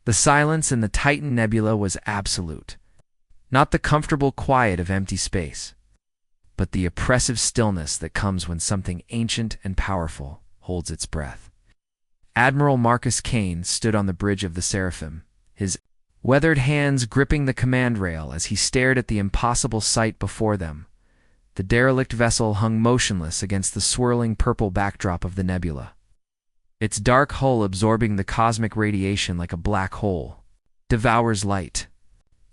The silence in the Titan Nebula was absolute. Not the comfortable quiet of empty space, but the oppressive stillness that comes when something ancient and powerful holds its breath. Admiral Marcus Kane stood on the bridge of the Seraphim, his weathered hands gripping the command rail as he stared at the impossible sight before them. The derelict vessel hung motionless against the swirling purple backdrop of the nebula, its dark hull absorbing the cosmic radiation like a black hole. Devours light.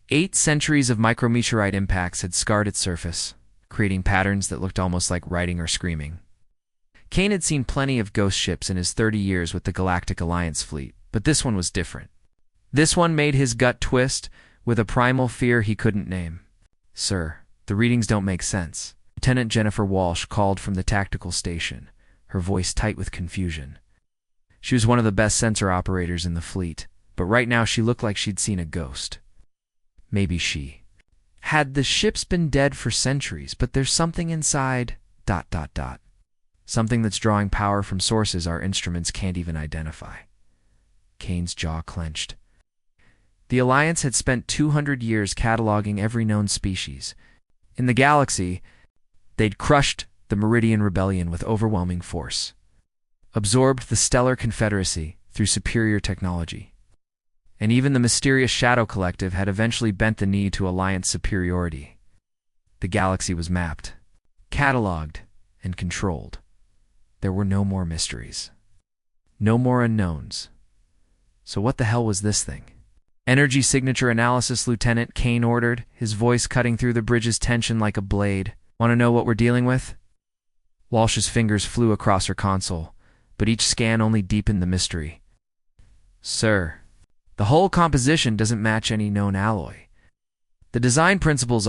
8 centuries of micrometeorite impacts had scarred its surface, creating patterns that looked almost like writing or screaming. Kane had seen plenty of ghost ships in his 30 years with the Galactic Alliance fleet, but this one was different. This one made his gut twist with a primal fear he couldn't name. "Sir, the readings don't make sense." Lieutenant Jennifer Walsh called from the tactical station, her voice tight with confusion. She was one of the best sensor operators in the fleet, but right now she looked like she'd seen a ghost. Maybe she had the ships been dead for centuries, but there's something inside, ... Something that's drawing power from sources our instruments can't even identify. Kane's jaw clenched. The Alliance had spent 200 years cataloging every known species. In the galaxy, they'd crushed the Meridian Rebellion with overwhelming force, absorbed the Stellar Confederacy through superior technology, and even the mysterious Shadow Collective had eventually bent the knee to Alliance superiority. The galaxy was mapped, cataloged, and controlled. There were no more mysteries. No more unknowns. So what the hell was this thing? "Energy signature analysis, Lieutenant," Kane ordered, his voice cutting through the bridge's tension like a blade. "Want to know what we're dealing with?" Walsh's fingers flew across her console, but each scan only deepened the mystery. "Sir, the hull composition doesn't match any known alloy. The design principles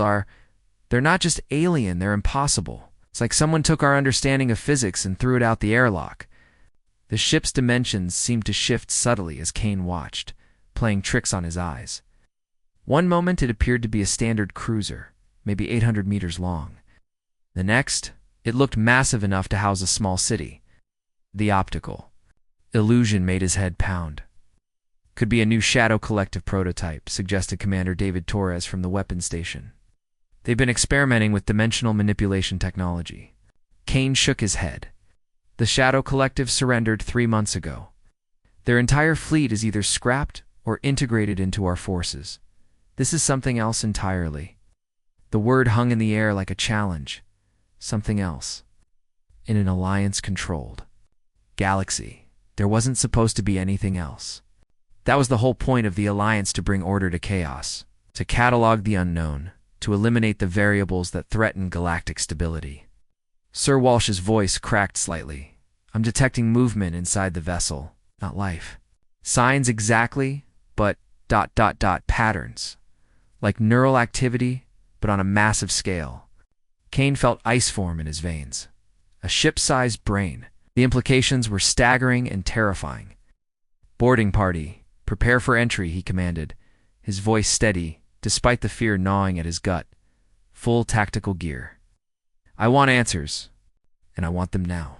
they're not just alien, they're impossible. It's like someone took our understanding of physics and threw it out the airlock." The ship's dimensions seemed to shift subtly as Kane watched, playing tricks on his eyes. One moment it appeared to be a standard cruiser, maybe 800 meters long. The next, it looked massive enough to house a small city. The optical illusion made his head pound. "Could be a new Shadow Collective prototype," suggested Commander David Torres from the weapons station. "They've been experimenting with dimensional manipulation technology." Kane shook his head. "The Shadow Collective surrendered 3 months ago. Their entire fleet is either scrapped or integrated into our forces. This is something else entirely." The word hung in the air like a challenge. Something else. In an Alliance-controlled galaxy, there wasn't supposed to be anything else. That was the whole point of the Alliance, to bring order to chaos, to catalog the unknown, to eliminate the variables that threaten galactic stability. Sir Walsh's voice cracked slightly. "I'm detecting movement inside the vessel, not life. Signs exactly, but ... patterns. Like neural activity, but on a massive scale." Kane felt ice form in his veins. A ship-sized brain. The implications were staggering and terrifying. "Boarding party. Prepare for entry," he commanded, his voice steady, despite the fear gnawing at his gut. "Full tactical gear. I want answers, and I want them now."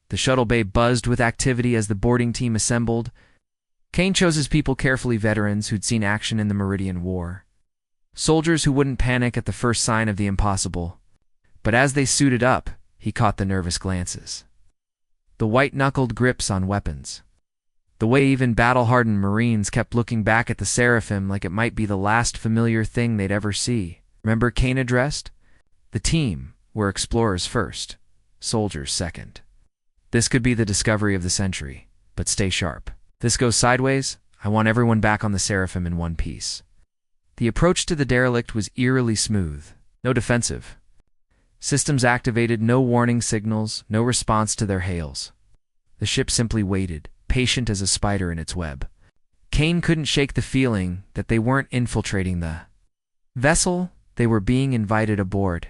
The shuttle bay buzzed with activity as the boarding team assembled. Kane chose his people carefully, veterans who'd seen action in the Meridian War. Soldiers who wouldn't panic at the first sign of the impossible. But as they suited up, he caught the nervous glances. The white-knuckled grips on weapons. The way even battle-hardened Marines kept looking back at the Seraphim like it might be the last familiar thing they'd ever see. Remember Kane addressed? The team were explorers first, soldiers second. This could be the discovery of the century, but stay sharp. This goes sideways, I want everyone back on the Seraphim in one piece. The approach to the derelict was eerily smooth, no defensive. Systems activated, no warning signals, no response to their hails. The ship simply waited, patient as a spider in its web. Kane couldn't shake the feeling that they weren't infiltrating the vessel, they were being invited aboard.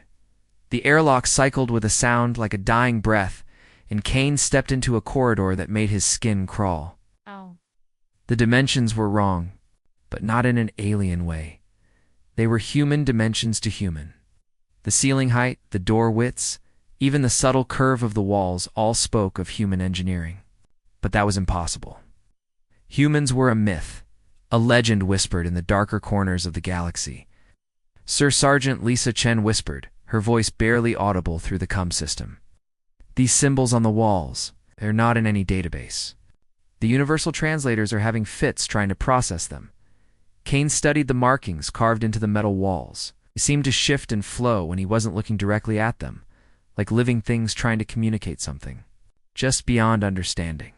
The airlock cycled with a sound like a dying breath, and Kane stepped into a corridor that made his skin crawl. Oh. The dimensions were wrong, but not in an alien way. They were human dimensions to human. The ceiling height, the door widths, even the subtle curve of the walls all spoke of human engineering. But that was impossible. Humans were a myth, A legend whispered in the darker corners of the galaxy. Sir Sergeant Lisa Chen whispered, her voice barely audible through the comm system. These symbols on the walls, they're not in any database. The universal translators are having fits trying to process them. Kane studied the markings carved into the metal walls. They seemed to shift and flow when he wasn't looking directly at them, like living things trying to communicate something, just beyond understanding.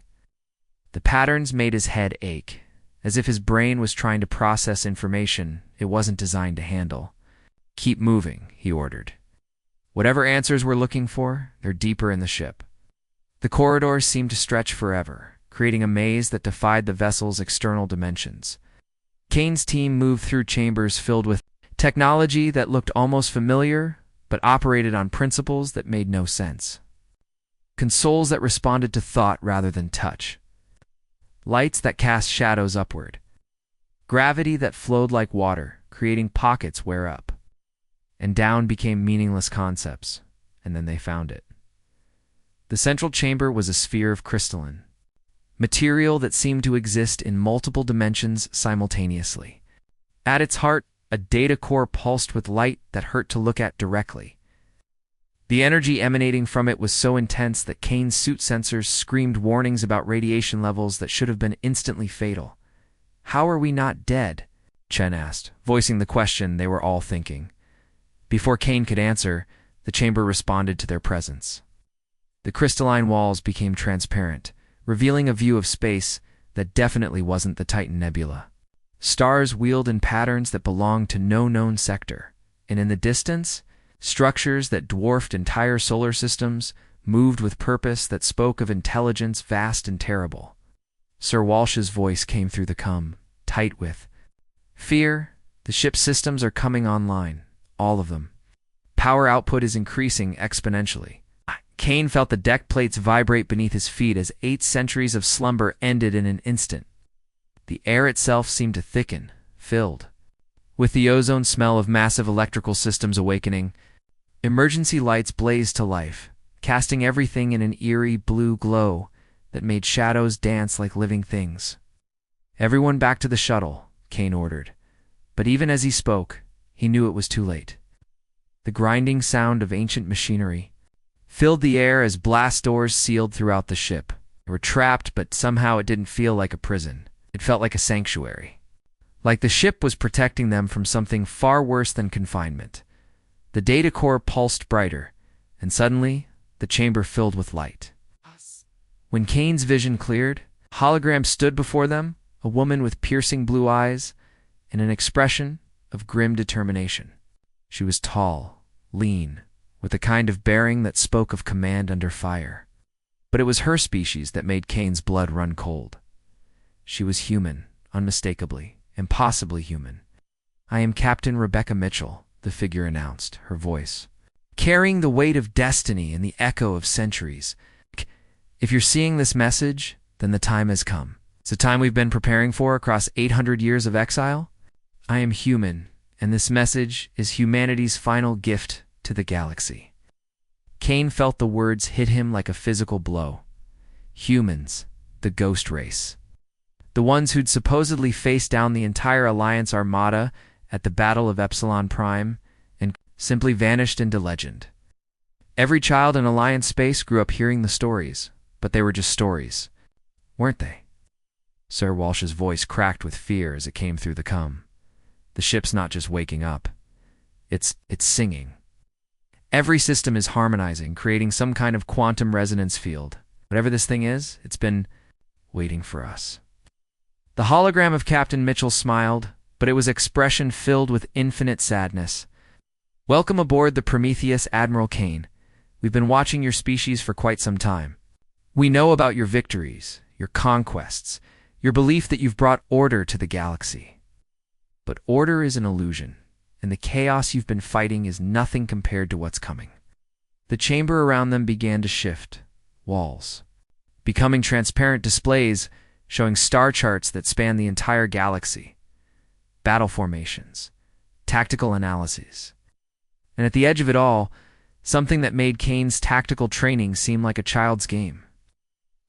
The patterns made his head ache, as if his brain was trying to process information it wasn't designed to handle. Keep moving, he ordered. Whatever answers we're looking for, they're deeper in the ship. The corridors seemed to stretch forever, creating a maze that defied the vessel's external dimensions. Kane's team moved through chambers filled with technology that looked almost familiar, but operated on principles that made no sense. Consoles that responded to thought rather than touch. Lights that cast shadows upward. Gravity that flowed like water, creating pockets where up and down became meaningless concepts, and then they found it. The central chamber was a sphere of crystalline material that seemed to exist in multiple dimensions simultaneously. At its heart, a data core pulsed with light that hurt to look at directly. The energy emanating from it was so intense that Kane's suit sensors screamed warnings about radiation levels that should have been instantly fatal. "How are we not dead?" Chen asked, voicing the question they were all thinking. Before Kane could answer, the chamber responded to their presence. The crystalline walls became transparent, revealing a view of space that definitely wasn't the Titan Nebula. Stars wheeled in patterns that belonged to no known sector, and in the distance, structures that dwarfed entire solar systems moved with purpose that spoke of intelligence vast and terrible. Sir Walsh's voice came through the comm, tight with fear. "The ship's systems are coming online, all of them. Power output is increasing exponentially." Kane felt the deck plates vibrate beneath his feet as 8 centuries of slumber ended in an instant. The air itself seemed to thicken, filled with the ozone smell of massive electrical systems awakening. Emergency lights blazed to life, casting everything in an eerie blue glow that made shadows dance like living things. "Everyone back to the shuttle," Kane ordered. But even as he spoke, he knew it was too late. The grinding sound of ancient machinery filled the air as blast doors sealed throughout the ship. They were trapped, but somehow it didn't feel like a prison. It felt like a sanctuary. Like the ship was protecting them from something far worse than confinement. The data core pulsed brighter, and suddenly, the chamber filled with light. When Kane's vision cleared, a hologram stood before them, a woman with piercing blue eyes and an expression of grim determination. She was tall, lean, with a kind of bearing that spoke of command under fire. But it was her species that made Kane's blood run cold. She was human, unmistakably, impossibly human. "I am Captain Rebecca Mitchell," the figure announced, her voice carrying the weight of destiny and the echo of centuries. "If you're seeing this message, then the time has come. It's a time we've been preparing for across 800 years of exile. I am human, and this message is humanity's final gift to the galaxy." Kane felt the words hit him like a physical blow. Humans, the ghost race. The ones who'd supposedly faced down the entire Alliance Armada at the Battle of Epsilon Prime and simply vanished into legend. Every child in Alliance space grew up hearing the stories, but they were just stories, weren't they? Sir Walsh's voice cracked with fear as it came through the comm. The ship's not just waking up. It's singing. Every system is harmonizing, creating some kind of quantum resonance field. Whatever this thing is, it's been waiting for us. The hologram of Captain Mitchell smiled, but it was expression filled with infinite sadness. "Welcome aboard the Prometheus, Admiral Kane. We've been watching your species for quite some time. We know about your victories, your conquests, your belief that you've brought order to the galaxy. But order is an illusion, and the chaos you've been fighting is nothing compared to what's coming." The chamber around them began to shift, walls becoming transparent displays showing star charts that span the entire galaxy, battle formations, tactical analyses. And at the edge of it all, something that made Kane's tactical training seem like a child's game.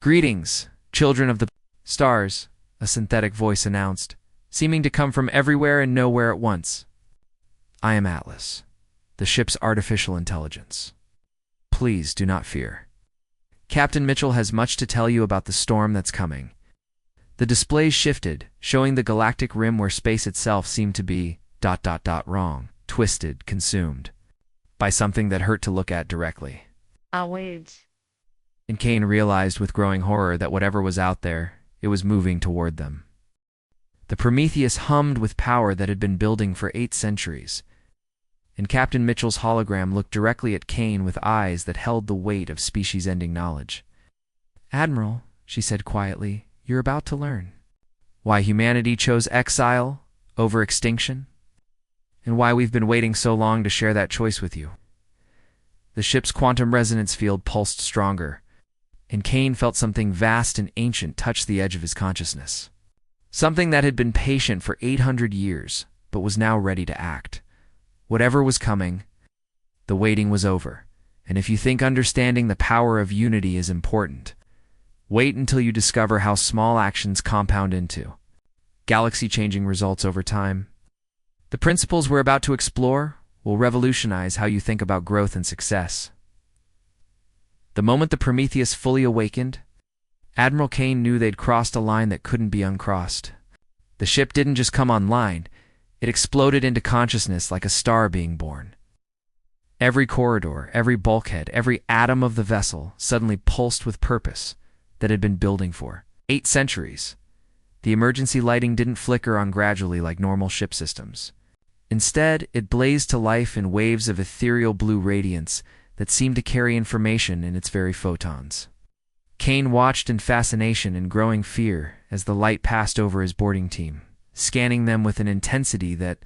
"Greetings, children of the stars," a synthetic voice announced, seeming to come from everywhere and nowhere at once. I am Atlas, the ship's artificial intelligence. Please do not fear. Captain Mitchell has much to tell you about the storm that's coming. The displays shifted, showing the galactic rim where space itself seemed to be wrong, twisted, consumed by something that hurt to look at directly. Waves. And Kane realized with growing horror that whatever was out there, it was moving toward them. The Prometheus hummed with power that had been building for 8 centuries, and Captain Mitchell's hologram looked directly at Kane with eyes that held the weight of species-ending knowledge. "Admiral," she said quietly, "you're about to learn why humanity chose exile over extinction, and why we've been waiting so long to share that choice with you." The ship's quantum resonance field pulsed stronger, and Kane felt something vast and ancient touch the edge of his consciousness. Something that had been patient for 800 years, but was now ready to act. Whatever was coming, the waiting was over. And if you think understanding the power of unity is important, wait until you discover how small actions compound into galaxy-changing results over time. The principles we're about to explore will revolutionize how you think about growth and success. The moment the Prometheus fully awakened, Admiral Kane knew they'd crossed a line that couldn't be uncrossed. The ship didn't just come online, it exploded into consciousness like a star being born. Every corridor, every bulkhead, every atom of the vessel suddenly pulsed with purpose that had been building for 8 centuries. The emergency lighting didn't flicker on gradually like normal ship systems. Instead, it blazed to life in waves of ethereal blue radiance that seemed to carry information in its very photons. Kane watched in fascination and growing fear as the light passed over his boarding team, scanning them with an intensity that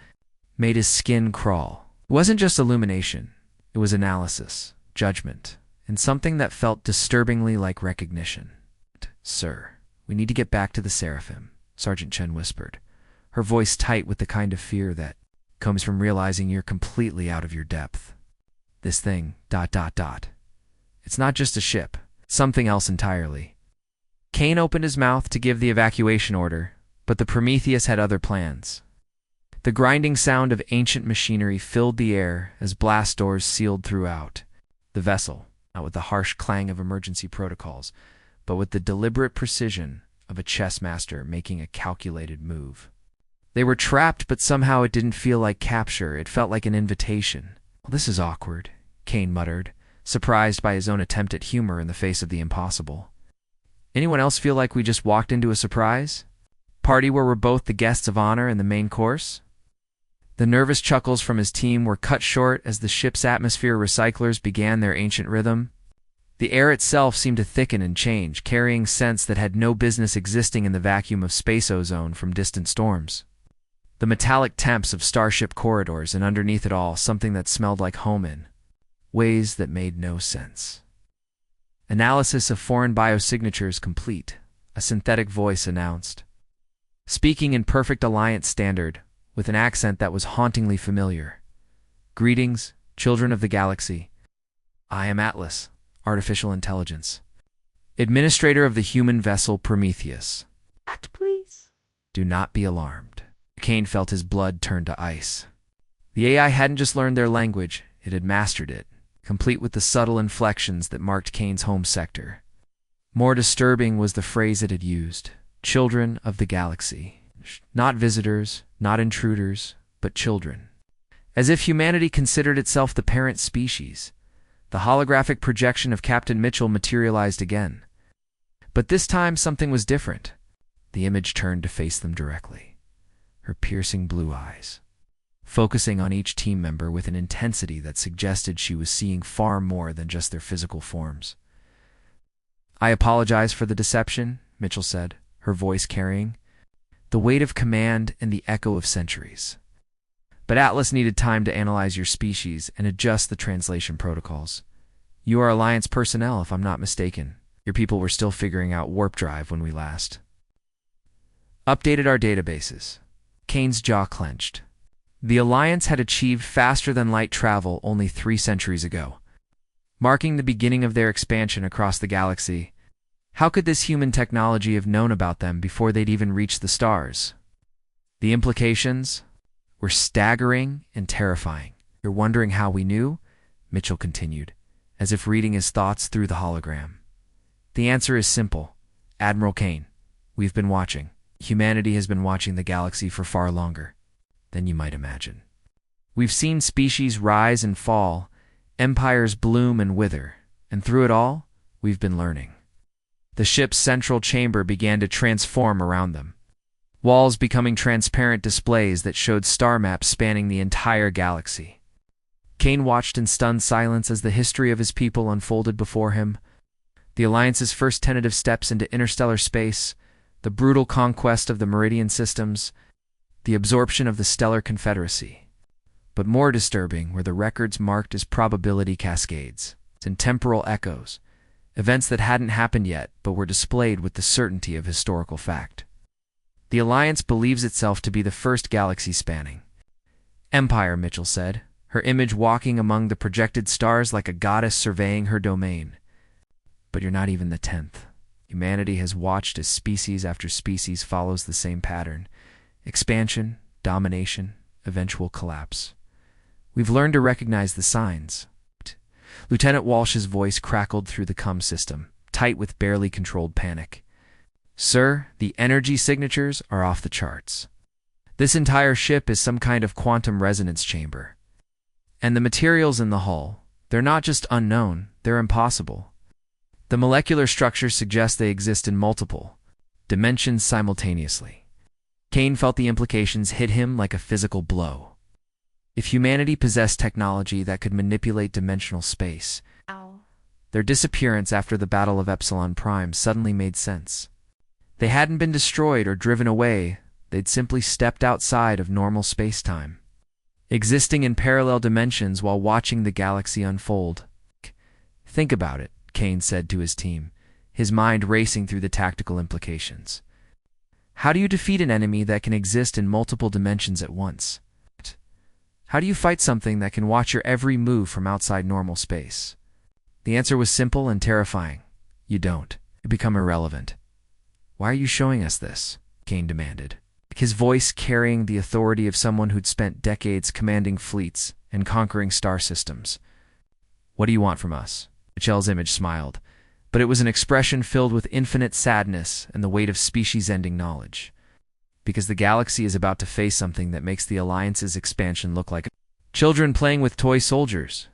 made his skin crawl. It wasn't just illumination, it was analysis, judgment, and something that felt disturbingly like recognition. "Sir, we need to get back to the Seraphim," Sergeant Chen whispered, her voice tight with the kind of fear that comes from realizing you're completely out of your depth. "This thing, It's not just a ship, it's something else entirely." Kane opened his mouth to give the evacuation order, but the Prometheus had other plans. The grinding sound of ancient machinery filled the air as blast doors sealed throughout the vessel, not with the harsh clang of emergency protocols, but with the deliberate precision of a chess master making a calculated move. They were trapped, but somehow it didn't feel like capture. It felt like an invitation. "Well, this is awkward," Kane muttered, surprised by his own attempt at humor in the face of the impossible. "Anyone else feel like we just walked into a surprise party where we're both the guests of honor and the main course?" The nervous chuckles from his team were cut short as the ship's atmosphere recyclers began their ancient rhythm. The air itself seemed to thicken and change, carrying scents that had no business existing in the vacuum of space ozone from distant storms. The metallic temps of starship corridors, and underneath it all, something that smelled like home in ways that made no sense. "Analysis of foreign biosignatures complete," a synthetic voice announced, speaking in perfect Alliance standard, with an accent that was hauntingly familiar. "Greetings, children of the galaxy. I am Atlas, artificial intelligence, administrator of the human vessel Prometheus. Please. Do not be alarmed." Kane felt his blood turn to ice. The AI hadn't just learned their language, it had mastered it, complete with the subtle inflections that marked Kane's home sector. More disturbing was the phrase it had used: children of the galaxy. Not visitors, not intruders, but children. As if humanity considered itself the parent species, the holographic projection of Captain Mitchell materialized again. But this time something was different. The image turned to face them directly, her piercing blue eyes focusing on each team member with an intensity that suggested she was seeing far more than just their physical forms. "I apologize for the deception," Mitchell said, her voice carrying the weight of command and the echo of centuries. "But Atlas needed time to analyze your species and adjust the translation protocols. You are Alliance personnel, if I'm not mistaken. Your people were still figuring out warp drive when we last updated our databases." Kane's jaw clenched. The Alliance had achieved faster-than-light travel only 3 centuries ago, marking the beginning of their expansion across the galaxy. How could this human technology have known about them before they'd even reached the stars? The implications were staggering and terrifying. You're wondering how we knew? Mitchell continued, as if reading his thoughts through the hologram. The answer is simple. Admiral Kane, we've been watching. Humanity has been watching the galaxy for far longer than you might imagine. We've seen species rise and fall, empires bloom and wither, and through it all, we've been learning. The ship's central chamber began to transform around them, walls becoming transparent displays that showed star maps spanning the entire galaxy. Kane watched in stunned silence as the history of his people unfolded before him. The Alliance's first tentative steps into interstellar space, the brutal conquest of the Meridian systems, the absorption of the Stellar Confederacy. But more disturbing were the records marked as probability cascades and temporal echoes, events that hadn't happened yet but were displayed with the certainty of historical fact. The Alliance believes itself to be the first galaxy-spanning empire, Mitchell said, her image walking among the projected stars like a goddess surveying her domain. But you're not even the 10th. Humanity has watched as species after species follows the same pattern: expansion, domination, eventual collapse. We've learned to recognize the signs. Lieutenant Walsh's voice crackled through the comm system, tight with barely controlled panic. Sir, the energy signatures are off the charts. This entire ship is some kind of quantum resonance chamber. And the materials in the hull, they're not just unknown, they're impossible. The molecular structures suggest they exist in multiple dimensions simultaneously. Kane felt the implications hit him like a physical blow. If humanity possessed technology that could manipulate dimensional space, their disappearance after the Battle of Epsilon Prime suddenly made sense. They hadn't been destroyed or driven away, they'd simply stepped outside of normal space-time, existing in parallel dimensions while watching the galaxy unfold. Think about it, Kane said to his team, his mind racing through the tactical implications. How do you defeat an enemy that can exist in multiple dimensions at once? How do you fight something that can watch your every move from outside normal space? The answer was simple and terrifying. You don't. You become irrelevant. Why are you showing us this? Kane demanded, his voice carrying the authority of someone who'd spent decades commanding fleets and conquering star systems. What do you want from us? Michelle's image smiled, but it was an expression filled with infinite sadness and the weight of species-ending knowledge. Because the galaxy is about to face something that makes the Alliance's expansion look like children playing with toy soldiers.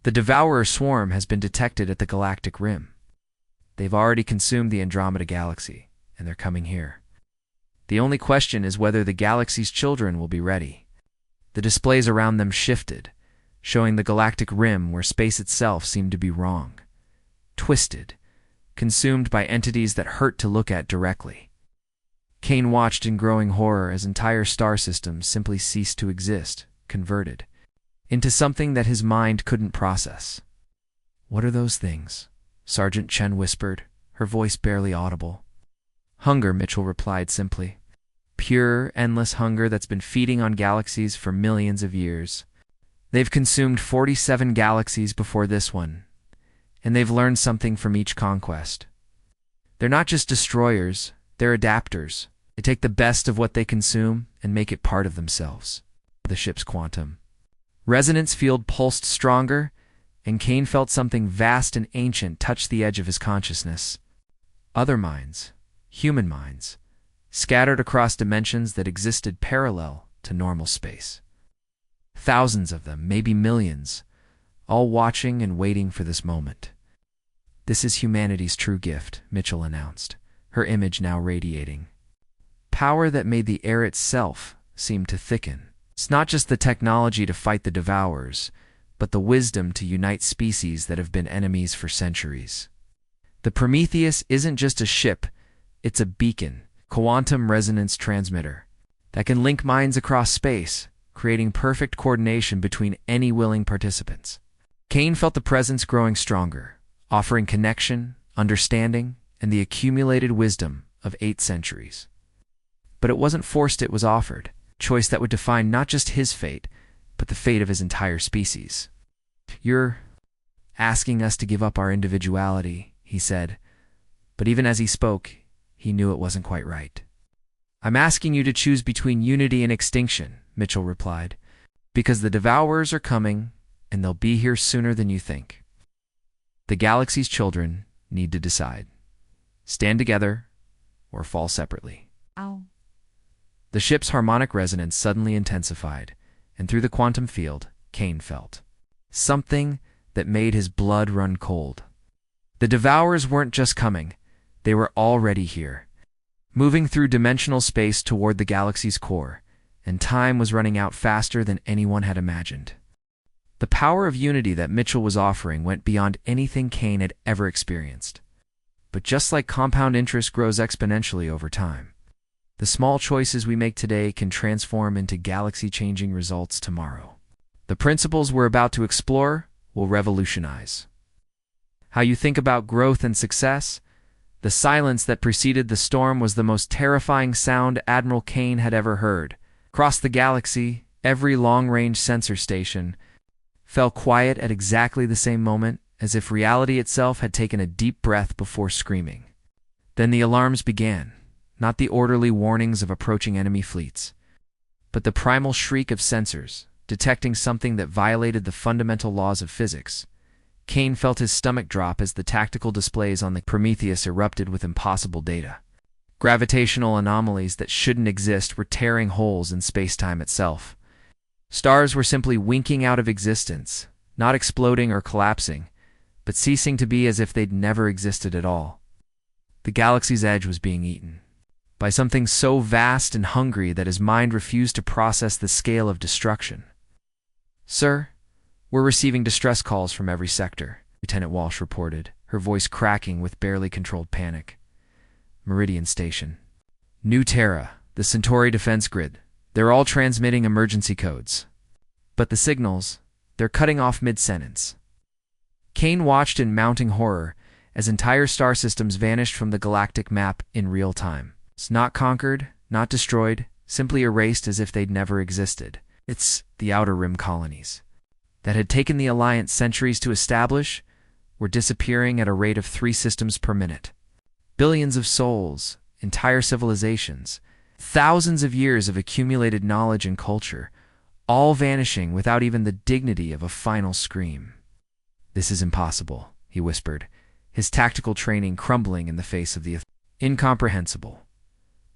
The Devourer swarm has been detected at the Galactic Rim. They've already consumed the Andromeda Galaxy, and they're coming here. The only question is whether the galaxy's children will be ready. The displays around them shifted, showing the Galactic Rim where space itself seemed to be wrong, twisted, consumed by entities that hurt to look at directly. Kane watched in growing horror as entire star systems simply ceased to exist, converted into something that his mind couldn't process. What are those things? Sergeant Chen whispered, her voice barely audible. Hunger, Mitchell replied simply. Pure, endless hunger that's been feeding on galaxies for millions of years. They've consumed 47 galaxies before this one, and they've learned something from each conquest. They're not just destroyers, they're adapters. They take the best of what they consume and make it part of themselves. The ship's quantum resonance field pulsed stronger, and Kane felt something vast and ancient touch the edge of his consciousness. Other minds, human minds, scattered across dimensions that existed parallel to normal space. Thousands of them, maybe millions, all watching and waiting for this moment. This is humanity's true gift, Mitchell announced, her image now radiating. Power that made the air itself seem to thicken. It's not just the technology to fight the Devourers, but the wisdom to unite species that have been enemies for centuries. The Prometheus isn't just a ship, it's a beacon, quantum resonance transmitter, that can link minds across space, creating perfect coordination between any willing participants. Kane felt the presence growing stronger, offering connection, understanding, and the accumulated wisdom of 8 centuries. But it wasn't forced, it was offered, choice that would define not just his fate, but the fate of his entire species. You're asking us to give up our individuality, he said, but even as he spoke, he knew it wasn't quite right. I'm asking you to choose between unity and extinction, Mitchell replied, because the Devourers are coming, and they'll be here sooner than you think. The galaxy's children need to decide. Stand together or fall separately. Ow. The ship's harmonic resonance suddenly intensified, and through the quantum field, Kane felt something that made his blood run cold. The Devourers weren't just coming, they were already here, moving through dimensional space toward the galaxy's core, and time was running out faster than anyone had imagined. The power of unity that Mitchell was offering went beyond anything Kane had ever experienced. But just like compound interest grows exponentially over time, the small choices we make today can transform into galaxy-changing results tomorrow. The principles we're about to explore will revolutionize how you think about growth and success. The silence that preceded the storm was the most terrifying sound Admiral Kane had ever heard. Across the galaxy, every long-range sensor station fell quiet at exactly the same moment, as if reality itself had taken a deep breath before screaming. Then the alarms began, not the orderly warnings of approaching enemy fleets, but the primal shriek of sensors, detecting something that violated the fundamental laws of physics. Kane felt his stomach drop as the tactical displays on the Prometheus erupted with impossible data. Gravitational anomalies that shouldn't exist were tearing holes in space-time itself. Stars were simply winking out of existence, not exploding or collapsing, but ceasing to be as if they'd never existed at all. The galaxy's edge was being eaten by something so vast and hungry that his mind refused to process the scale of destruction. "Sir, we're receiving distress calls from every sector," Lieutenant Walsh reported, her voice cracking with barely controlled panic. Meridian Station. New Terra, the Centauri defense grid. They're all transmitting emergency codes. But the signals, they're cutting off mid-sentence. Kane watched in mounting horror as entire star systems vanished from the galactic map in real time. It's not conquered, not destroyed, simply erased as if they'd never existed. It's the Outer Rim colonies that had taken the Alliance centuries to establish were disappearing at a rate of 3 systems per minute. Billions of souls, entire civilizations, thousands of years of accumulated knowledge and culture, all vanishing without even the dignity of a final scream. "This is impossible," he whispered, his tactical training crumbling in the face of the incomprehensible.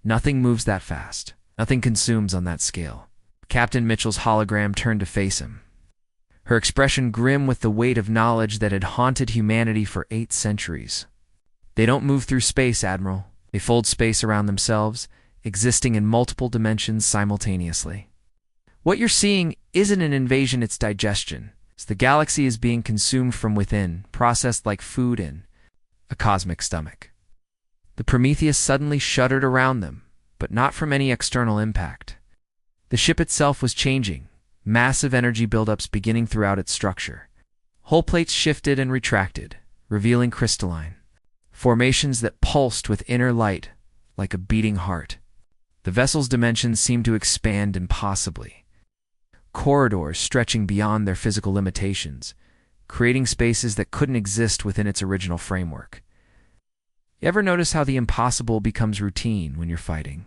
Nothing moves that fast. Nothing consumes on that scale. Captain Mitchell's hologram turned to face him, her expression grim with the weight of knowledge that had haunted humanity for 8 centuries. "They don't move through space, Admiral. They fold space around themselves, existing in multiple dimensions simultaneously. What you're seeing isn't an invasion, it's digestion. The galaxy is being consumed from within, processed like food in a cosmic stomach." The Prometheus suddenly shuddered around them, but not from any external impact. The ship itself was changing, massive energy buildups beginning throughout its structure. Hull plates shifted and retracted, revealing crystalline formations that pulsed with inner light like a beating heart. The vessel's dimensions seemed to expand impossibly, corridors stretching beyond their physical limitations, creating spaces that couldn't exist within its original framework. You ever notice how the impossible becomes routine when you're fighting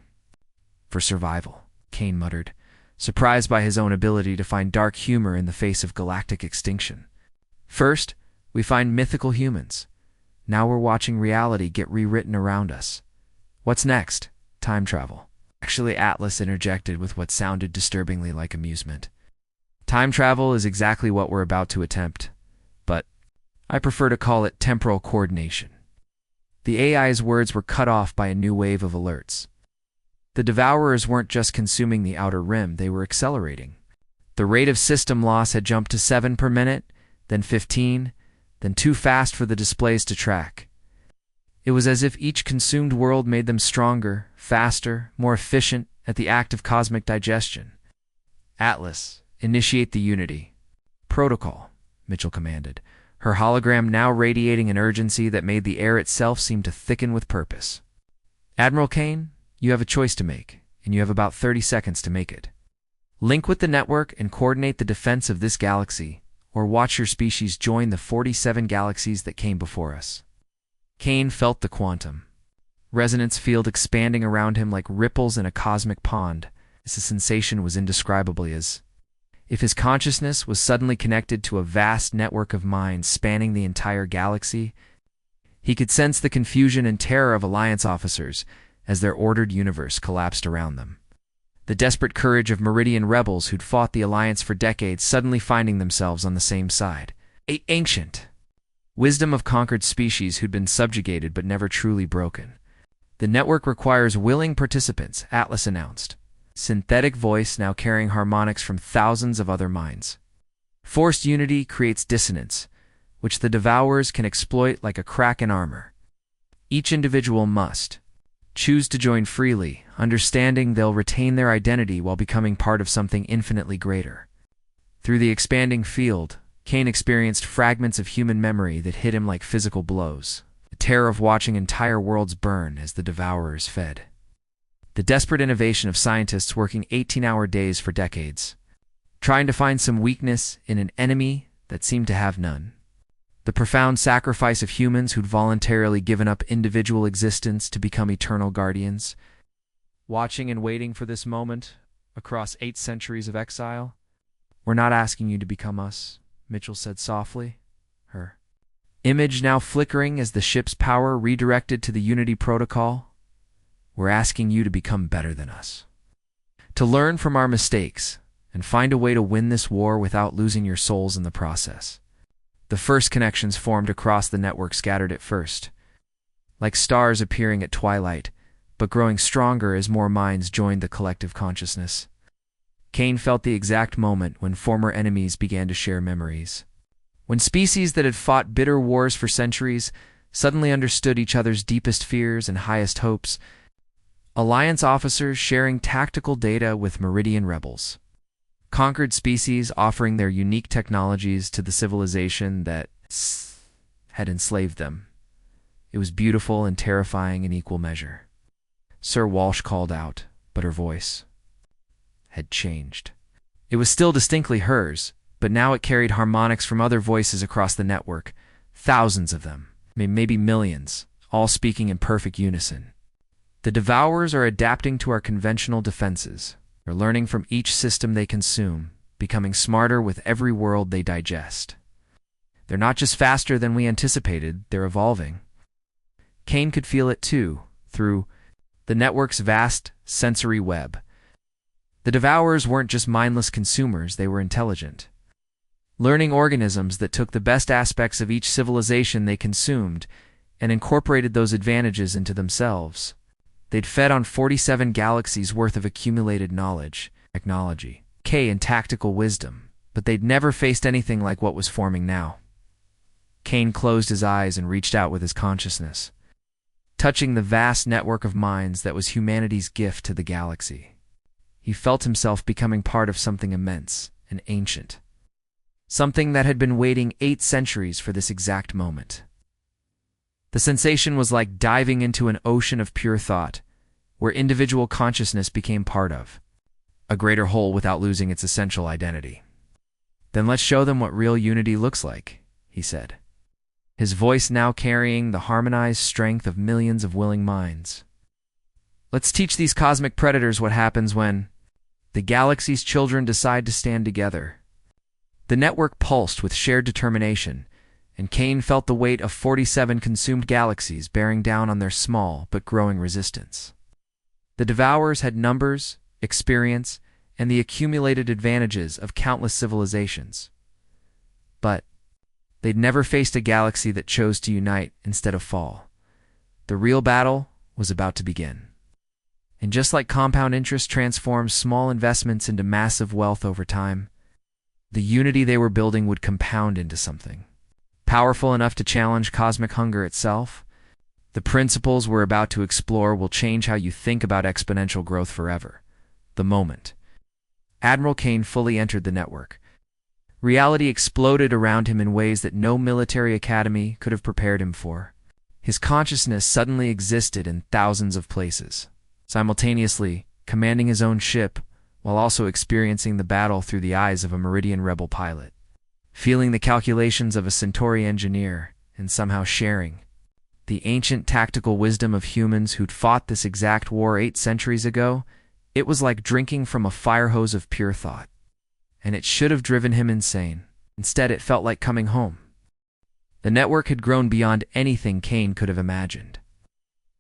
for survival? Kane muttered, surprised by his own ability to find dark humor in the face of galactic extinction. First, we find mythical humans. Now we're watching reality get rewritten around us. What's next? Time travel. Actually, Atlas interjected with what sounded disturbingly like amusement. Time travel is exactly what we're about to attempt, but I prefer to call it temporal coordination. The AI's words were cut off by a new wave of alerts. The Devourers weren't just consuming the Outer Rim, they were accelerating. The rate of system loss had jumped to 7 per minute, then 15, then too fast for the displays to track. It was as if each consumed world made them stronger, faster, more efficient at the act of cosmic digestion. "Atlas, initiate the Unity protocol," Mitchell commanded, her hologram now radiating an urgency that made the air itself seem to thicken with purpose. "Admiral Kane, you have a choice to make, and you have about 30 seconds to make it. Link with the network and coordinate the defense of this galaxy, or watch your species join the 47 galaxies that came before us." Kane felt the quantum resonance field expanding around him like ripples in a cosmic pond. His sensation was indescribably as if his consciousness was suddenly connected to a vast network of minds spanning the entire galaxy. He could sense the confusion and terror of Alliance officers as their ordered universe collapsed around them. The desperate courage of Meridian rebels who'd fought the Alliance for decades suddenly finding themselves on the same side. Ancient wisdom of conquered species who'd been subjugated but never truly broken. The network requires willing participants, Atlas announced. Synthetic voice now carrying harmonics from thousands of other minds. Forced unity creates dissonance, which the Devourers can exploit like a crack in armor. Each individual must choose to join freely, understanding they'll retain their identity while becoming part of something infinitely greater. Through the expanding field, Kane experienced fragments of human memory that hit him like physical blows. The terror of watching entire worlds burn as the Devourers fed. The desperate innovation of scientists working 18-hour days for decades, trying to find some weakness in an enemy that seemed to have none. The profound sacrifice of humans who'd voluntarily given up individual existence to become eternal guardians. Watching and waiting for this moment across 8 centuries of exile. "We're not asking you to become us," Mitchell said softly, her image now flickering as the ship's power redirected to the Unity Protocol. "We're asking you to become better than us. To learn from our mistakes and find a way to win this war without losing your souls in the process." The first connections formed across the network scattered at first, like stars appearing at twilight, but growing stronger as more minds joined the collective consciousness. Kane felt the exact moment when former enemies began to share memories. When species that had fought bitter wars for centuries suddenly understood each other's deepest fears and highest hopes. Alliance officers sharing tactical data with Meridian rebels. Conquered species offering their unique technologies to the civilization that had enslaved them. It was beautiful and terrifying in equal measure. Sir Walsh called out, but her voice had changed. It was still distinctly hers, but now it carried harmonics from other voices across the network, thousands of them, maybe millions, all speaking in perfect unison. The Devourers are adapting to our conventional defenses. They're learning from each system they consume, becoming smarter with every world they digest. They're not just faster than we anticipated, they're evolving. Kane could feel it too, through the network's vast sensory web. The Devourers weren't just mindless consumers, they were intelligent. Learning organisms that took the best aspects of each civilization they consumed and incorporated those advantages into themselves. They'd fed on 47 galaxies worth of accumulated knowledge, technology, and tactical wisdom, but they'd never faced anything like what was forming now. Kane closed his eyes and reached out with his consciousness, touching the vast network of minds that was humanity's gift to the galaxy. He felt himself becoming part of something immense and ancient, something that had been waiting 8 centuries for this exact moment. The sensation was like diving into an ocean of pure thought, where individual consciousness became part of a greater whole without losing its essential identity. "Then let's show them what real unity looks like," he said, his voice now carrying the harmonized strength of millions of willing minds. "Let's teach these cosmic predators what happens when the galaxy's children decide to stand together." The network pulsed with shared determination, and Kane felt the weight of 47 consumed galaxies bearing down on their small but growing resistance. The Devourers had numbers, experience, and the accumulated advantages of countless civilizations. But they'd never faced a galaxy that chose to unite instead of fall. The real battle was about to begin. And just like compound interest transforms small investments into massive wealth over time, the unity they were building would compound into something powerful enough to challenge cosmic hunger itself. The principles we're about to explore will change how you think about exponential growth forever. The moment Admiral Kane fully entered the network, reality exploded around him in ways that no military academy could have prepared him for. His consciousness suddenly existed in thousands of places, simultaneously commanding his own ship while also experiencing the battle through the eyes of a Meridian rebel pilot, feeling the calculations of a Centauri engineer, and somehow sharing The ancient tactical wisdom of humans who'd fought this exact war 8 centuries ago, it was like drinking from a fire hose of pure thought. And it should have driven him insane. Instead, it felt like coming home. The network had grown beyond anything Kane could have imagined.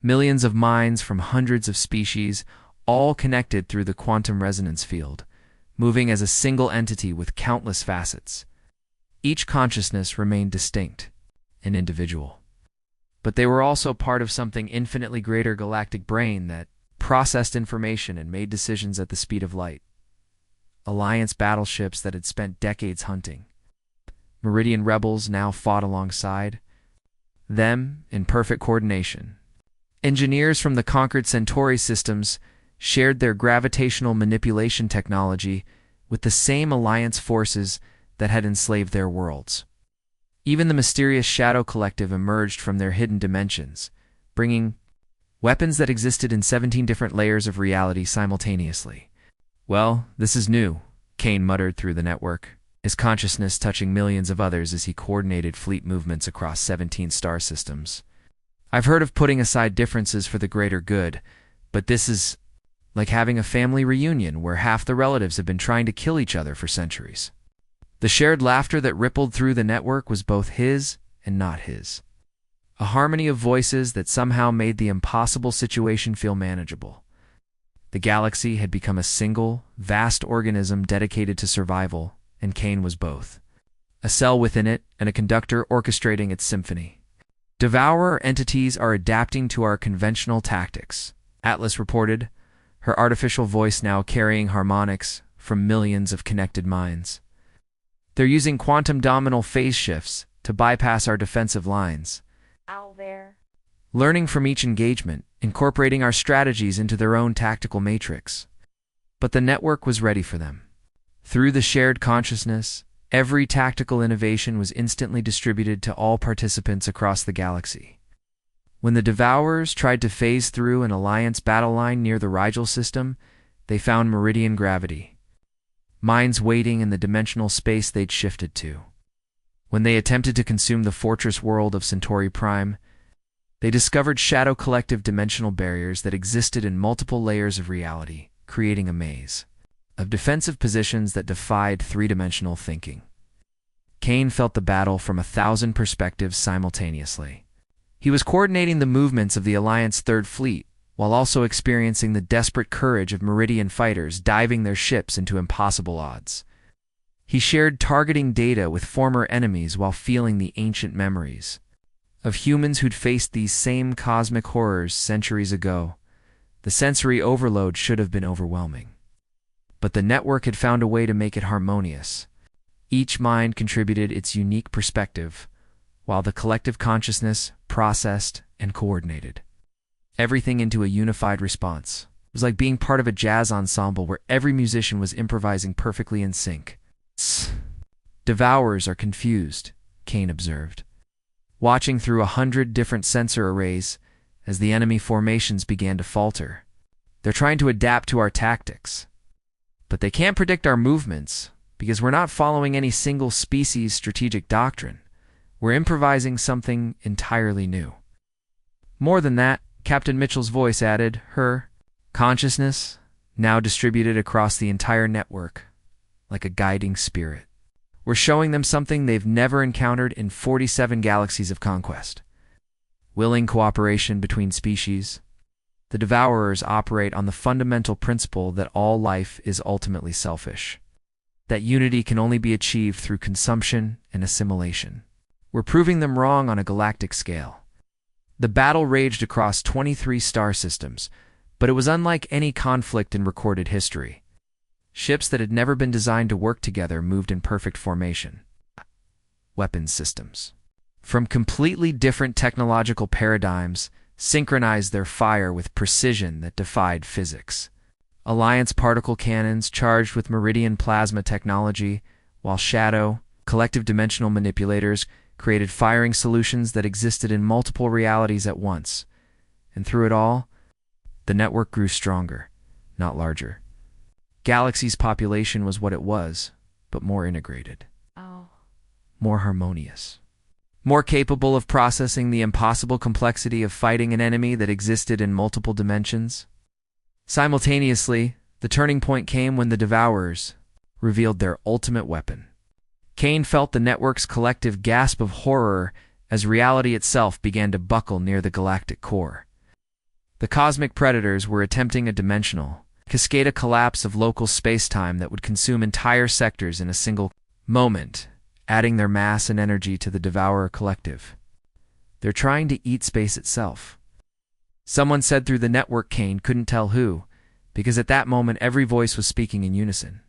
Millions of minds from hundreds of species, all connected through the quantum resonance field, moving as a single entity with countless facets. Each consciousness remained distinct and individual. But they were also part of something infinitely greater galactic brain that processed information and made decisions at the speed of light. Alliance battleships that had spent decades hunting. Meridian rebels now fought alongside them in perfect coordination. Engineers from the conquered Centauri systems shared their gravitational manipulation technology with the same Alliance forces that had enslaved their worlds. Even the mysterious Shadow Collective emerged from their hidden dimensions, bringing weapons that existed in 17 different layers of reality simultaneously. "Well, this is new," Kane muttered through the network, his consciousness touching millions of others as he coordinated fleet movements across 17 star systems. "I've heard of putting aside differences for the greater good, but this is like having a family reunion where half the relatives have been trying to kill each other for centuries." The shared laughter that rippled through the network was both his and not his. A harmony of voices that somehow made the impossible situation feel manageable. The galaxy had become a single, vast organism dedicated to survival, and Kane was both. A cell within it and a conductor orchestrating its symphony. "Devourer entities are adapting to our conventional tactics," Atlas reported, her artificial voice now carrying harmonics from millions of connected minds. "They're using quantum dominal phase shifts to bypass our defensive lines. Out there. Learning from each engagement, incorporating our strategies into their own tactical matrix." But the network was ready for them. Through the shared consciousness, every tactical innovation was instantly distributed to all participants across the galaxy. When the Devourers tried to phase through an Alliance battle line near the Rigel system, they found meridian gravity. Minds waiting in the dimensional space they'd shifted to. When they attempted to consume the fortress world of Centauri Prime, they discovered Shadow Collective dimensional barriers that existed in multiple layers of reality, creating a maze of defensive positions that defied three-dimensional thinking. Kane felt the battle from 1,000 perspectives simultaneously. He was coordinating the movements of the Alliance Third Fleet, while also experiencing the desperate courage of Meridian fighters diving their ships into impossible odds. He shared targeting data with former enemies while feeling the ancient memories of humans who'd faced these same cosmic horrors centuries ago. The sensory overload should have been overwhelming. But the network had found a way to make it harmonious. Each mind contributed its unique perspective, while the collective consciousness processed and coordinated everything into a unified response. It was like being part of a jazz ensemble where every musician was improvising perfectly in sync. "Devourers are confused," Kane observed, watching through 100 different sensor arrays as the enemy formations began to falter. "They're trying to adapt to our tactics, but they can't predict our movements because we're not following any single species' strategic doctrine. We're improvising something entirely new." More than that, Captain Mitchell's voice added, her consciousness now distributed across the entire network like a guiding spirit. "We're showing them something they've never encountered in 47 galaxies of conquest. Willing cooperation between species. The Devourers operate on the fundamental principle that all life is ultimately selfish. That unity can only be achieved through consumption and assimilation. We're proving them wrong on a galactic scale." The battle raged across 23 star systems, but it was unlike any conflict in recorded history. Ships that had never been designed to work together moved in perfect formation. Weapons systems, from completely different technological paradigms, synchronized their fire with precision that defied physics. Alliance particle cannons charged with Meridian plasma technology, while Shadow, collective dimensional manipulators, created firing solutions that existed in multiple realities at once. And through it all, the network grew stronger, not larger. Galaxy's population was what it was, but more integrated. Oh. More harmonious. more capable of processing the impossible complexity of fighting an enemy that existed in multiple dimensions. Simultaneously, the turning point came when the Devourers revealed their ultimate weapon. Kane felt the network's collective gasp of horror as reality itself began to buckle near the galactic core. The cosmic predators were attempting a dimensional, cascade collapse of local space-time that would consume entire sectors in a single moment, adding their mass and energy to the Devourer collective. They're trying to eat space itself. Someone said through the network. Kane couldn't tell who, because at that moment every voice was speaking in unison.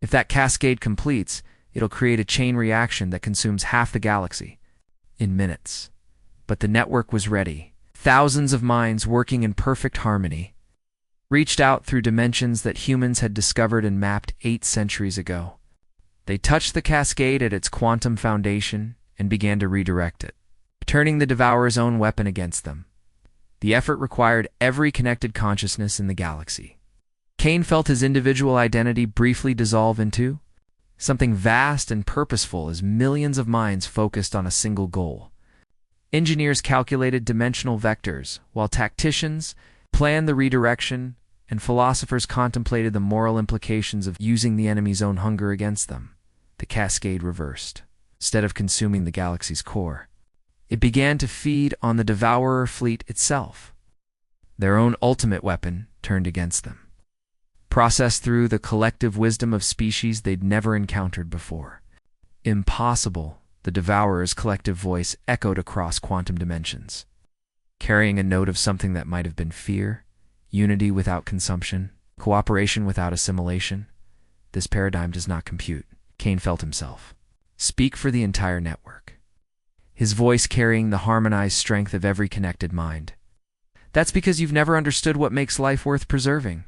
If that cascade completes, it'll create a chain reaction that consumes half the galaxy in minutes. But the network was ready. Thousands of minds working in perfect harmony reached out through dimensions that humans had discovered and mapped 8 centuries ago. They touched the cascade at its quantum foundation and began to redirect it, turning the Devourer's own weapon against them. The effort required every connected consciousness in the galaxy. Kane felt his individual identity briefly dissolve into something vast and purposeful as millions of minds focused on a single goal. Engineers calculated dimensional vectors, while tacticians planned the redirection, and philosophers contemplated the moral implications of using the enemy's own hunger against them. The cascade reversed. Instead of consuming the galaxy's core, it began to feed on the Devourer fleet itself. Their own ultimate weapon turned against them, processed through the collective wisdom of species they'd never encountered before. Impossible, the Devourer's collective voice echoed across quantum dimensions, carrying a note of something that might have been fear, unity without consumption, cooperation without assimilation. This paradigm does not compute. Kane felt himself speak for the entire network, his voice carrying the harmonized strength of every connected mind. That's because you've never understood what makes life worth preserving.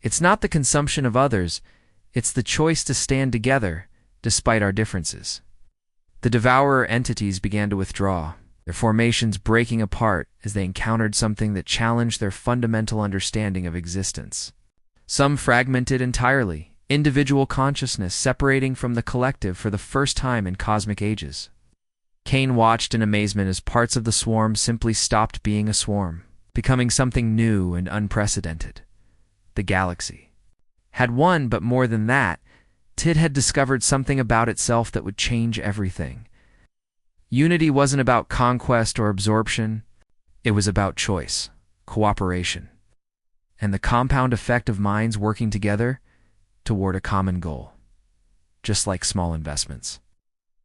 It's not the consumption of others, it's the choice to stand together despite our differences. The Devourer entities began to withdraw, their formations breaking apart as they encountered something that challenged their fundamental understanding of existence. Some fragmented entirely, individual consciousness separating from the collective for the first time in cosmic ages. Kane watched in amazement as parts of the swarm simply stopped being a swarm, becoming something new and unprecedented. The galaxy had won, but more than that, Tid had discovered something about itself that would change everything. Unity wasn't about conquest or absorption, it was about choice, cooperation, and the compound effect of minds working together toward a common goal. Just like small investments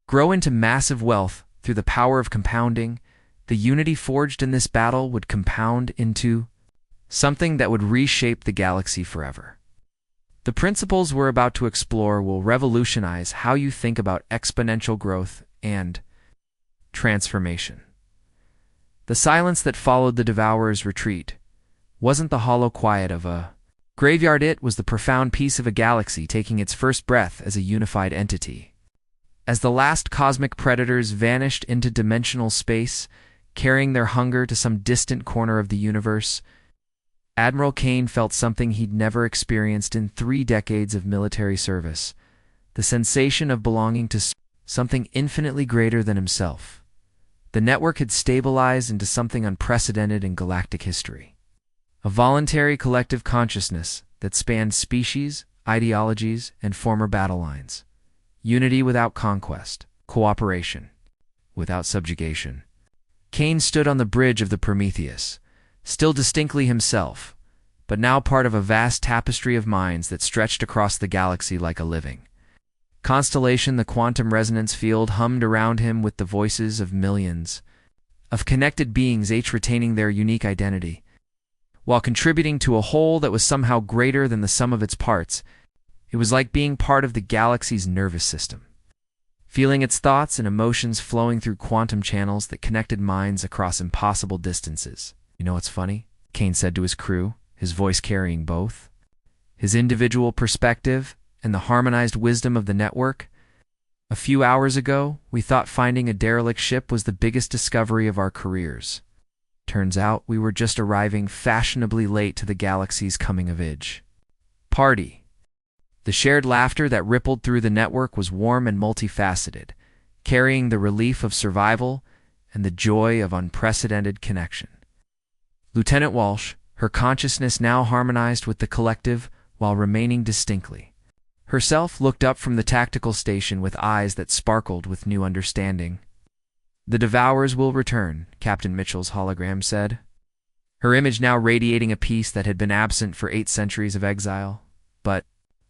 grow into massive wealth through the power of compounding, the unity forged in this battle would compound into something that would reshape the galaxy forever. The principles we're about to explore will revolutionize how you think about exponential growth and transformation. The silence that followed the Devourer's retreat wasn't the hollow quiet of a graveyard. It was the profound peace of a galaxy taking its first breath as a unified entity. As the last cosmic predators vanished into dimensional space, carrying their hunger to some distant corner of the universe, Admiral Kane felt something he'd never experienced in 3 decades of military service, the sensation of belonging to something infinitely greater than himself. The network had stabilized into something unprecedented in galactic history. A voluntary collective consciousness that spanned species, ideologies, and former battle lines. Unity without conquest, cooperation without subjugation. Kane stood on the bridge of the Prometheus, still distinctly himself, but now part of a vast tapestry of minds that stretched across the galaxy like a living constellation. The quantum resonance field hummed around him with the voices of millions of connected beings, each retaining their unique identity, while contributing to a whole that was somehow greater than the sum of its parts. It was like being part of the galaxy's nervous system, feeling its thoughts and emotions flowing through quantum channels that connected minds across impossible distances. You know what's funny? Kane said to his crew, his voice carrying both his individual perspective and the harmonized wisdom of the network. A few hours ago, we thought finding a derelict ship was the biggest discovery of our careers. Turns out we were just arriving fashionably late to the galaxy's coming-of-age party. The shared laughter that rippled through the network was warm and multifaceted, carrying the relief of survival and the joy of unprecedented connection. Lieutenant Walsh, her consciousness now harmonized with the collective while remaining distinctly. Herself looked up from the tactical station with eyes that sparkled with new understanding. "The Devourers will return," Captain Mitchell's hologram said, her image now radiating a peace that had been absent for 8 centuries of exile. "But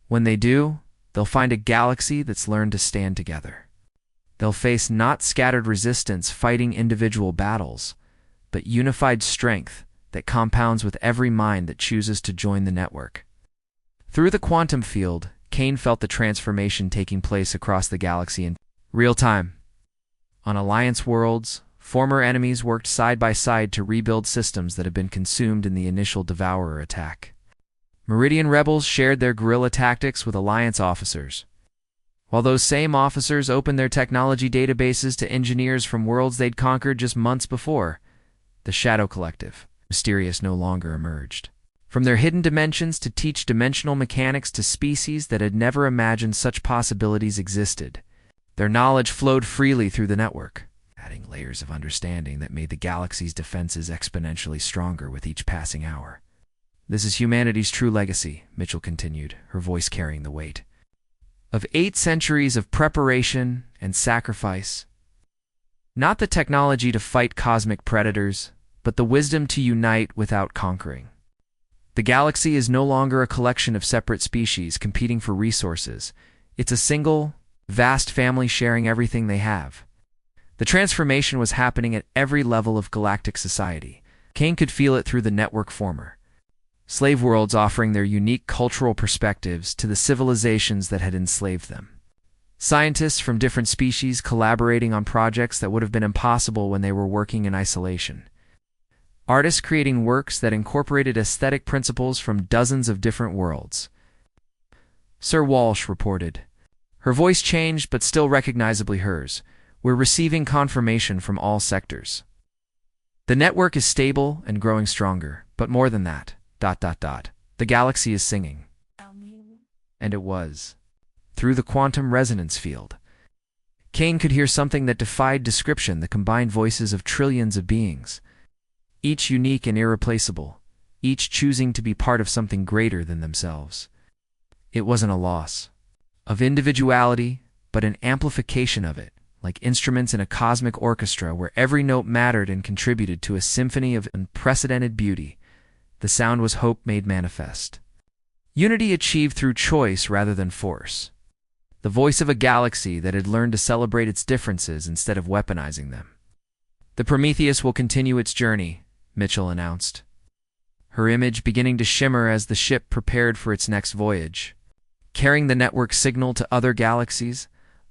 when they do, they'll find a galaxy that's learned to stand together. They'll face not scattered resistance fighting individual battles, but unified strength that compounds with every mind that chooses to join the network." Through the quantum field, Kane felt the transformation taking place across the galaxy in real time. On Alliance worlds, former enemies worked side by side to rebuild systems that had been consumed in the initial Devourer attack. Meridian rebels shared their guerrilla tactics with Alliance officers, while those same officers opened their technology databases to engineers from worlds they'd conquered just months before. The Shadow Collective, mysterious, no longer emerged from their hidden dimensions to teach dimensional mechanics to species that had never imagined such possibilities existed. Their knowledge flowed freely through the network, adding layers of understanding that made the galaxy's defenses exponentially stronger with each passing hour. "This is humanity's true legacy," Mitchell continued, her voice carrying the weight of 8 centuries of preparation and sacrifice. Not the technology to fight cosmic predators, but the wisdom to unite without conquering. The galaxy is no longer a collection of separate species competing for resources. It's a single, vast family sharing everything they have. The transformation was happening at every level of galactic society. Kane could feel it through the network former. Slave worlds offering their unique cultural perspectives to the civilizations that had enslaved them. Scientists from different species collaborating on projects that would have been impossible when they were working in isolation. Artists creating works that incorporated aesthetic principles from dozens of different worlds. Sir Walsh reported. Her voice changed, but still recognizably hers. "We're receiving confirmation from all sectors. The network is stable and growing stronger, but more than that, ... The galaxy is singing." And it was. Through the quantum resonance field, Kane could hear something that defied description, the combined voices of trillions of beings, each unique and irreplaceable, each choosing to be part of something greater than themselves. It wasn't a loss of individuality, but an amplification of it, like instruments in a cosmic orchestra where every note mattered and contributed to a symphony of unprecedented beauty. The sound was hope made manifest. Unity achieved through choice rather than force. The voice of a galaxy that had learned to celebrate its differences instead of weaponizing them. "The Prometheus will continue its journey," Mitchell announced, her image beginning to shimmer as the ship prepared for its next voyage, carrying the network signal to other galaxies,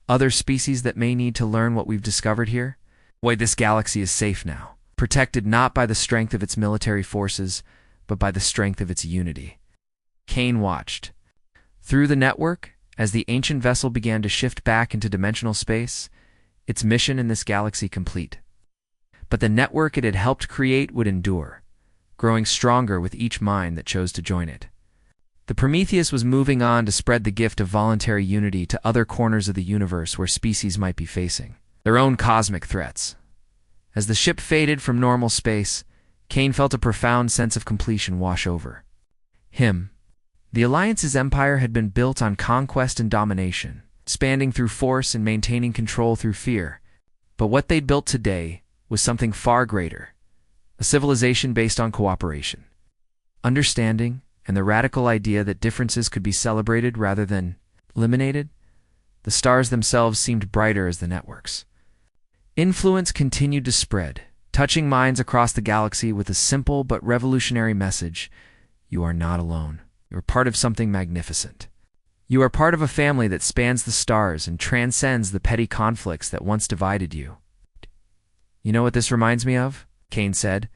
other species that may need to learn what we've discovered here. "Boy, this galaxy is safe now, protected not by the strength of its military forces, but by the strength of its unity." Kane watched. Through the network, as the ancient vessel began to shift back into dimensional space, its mission in this galaxy complete. But the network it had helped create would endure, growing stronger with each mind that chose to join it. The Prometheus was moving on to spread the gift of voluntary unity to other corners of the universe where species might be facing their own cosmic threats. As the ship faded from normal space, Kane felt a profound sense of completion wash over him. The Alliance's empire had been built on conquest and domination, expanding through force and maintaining control through fear. But what they'd built today was something far greater, a civilization based on cooperation, understanding, and the radical idea that differences could be celebrated rather than eliminated. The stars themselves seemed brighter as the network's influence continued to spread, touching minds across the galaxy with a simple but revolutionary message: you are not alone. You are part of something magnificent. You are part of a family that spans the stars and transcends the petty conflicts that once divided you. "You know what this reminds me of?" Kane said,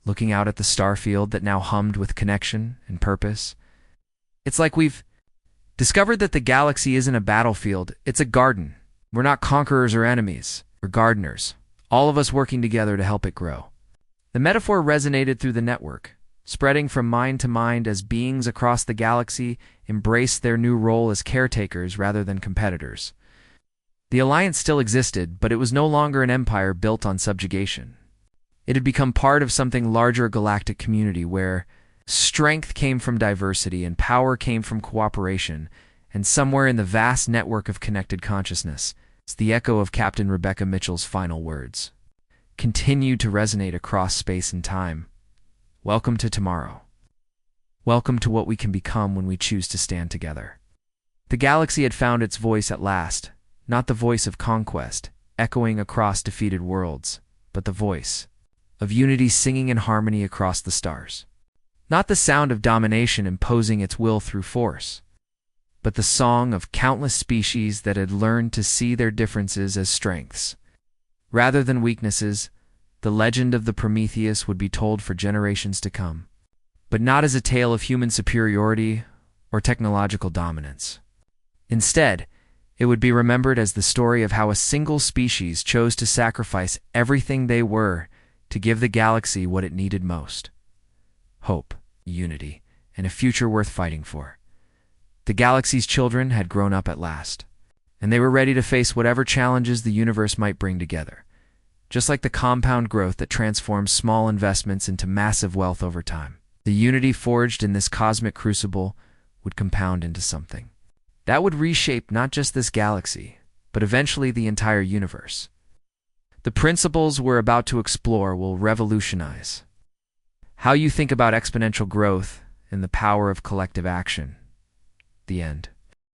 looking out at the star field that now hummed with connection and purpose. "It's like we've discovered that the galaxy isn't a battlefield, it's a garden. We're not conquerors or enemies, we're gardeners, all of us working together to help it grow." The metaphor resonated through the network, spreading from mind to mind as beings across the galaxy embraced their new role as caretakers rather than competitors. The alliance still existed, but it was no longer an empire built on subjugation. It had become part of something larger, a galactic community where strength came from diversity and power came from cooperation, and somewhere in the vast network of connected consciousness, it's the echo of Captain Rebecca Mitchell's final words continued to resonate across space and time. Welcome to tomorrow. Welcome to what we can become when we choose to stand together. The galaxy had found its voice at last, not the voice of conquest, echoing across defeated worlds, but the voice of unity singing in harmony across the stars. Not the sound of domination imposing its will through force, but the song of countless species that had learned to see their differences as strengths. Rather than weaknesses, the legend of the Prometheus would be told for generations to come, but not as a tale of human superiority or technological dominance. Instead, it would be remembered as the story of how a single species chose to sacrifice everything they were to give the galaxy what it needed most: hope, unity, and a future worth fighting for. The galaxy's children had grown up at last, and they were ready to face whatever challenges the universe might bring together, just like the compound growth that transforms small investments into massive wealth over time. The unity forged in this cosmic crucible would compound into something that would reshape not just this galaxy, but eventually the entire universe. The principles we're about to explore will revolutionize how you think about exponential growth and the power of collective action. The end.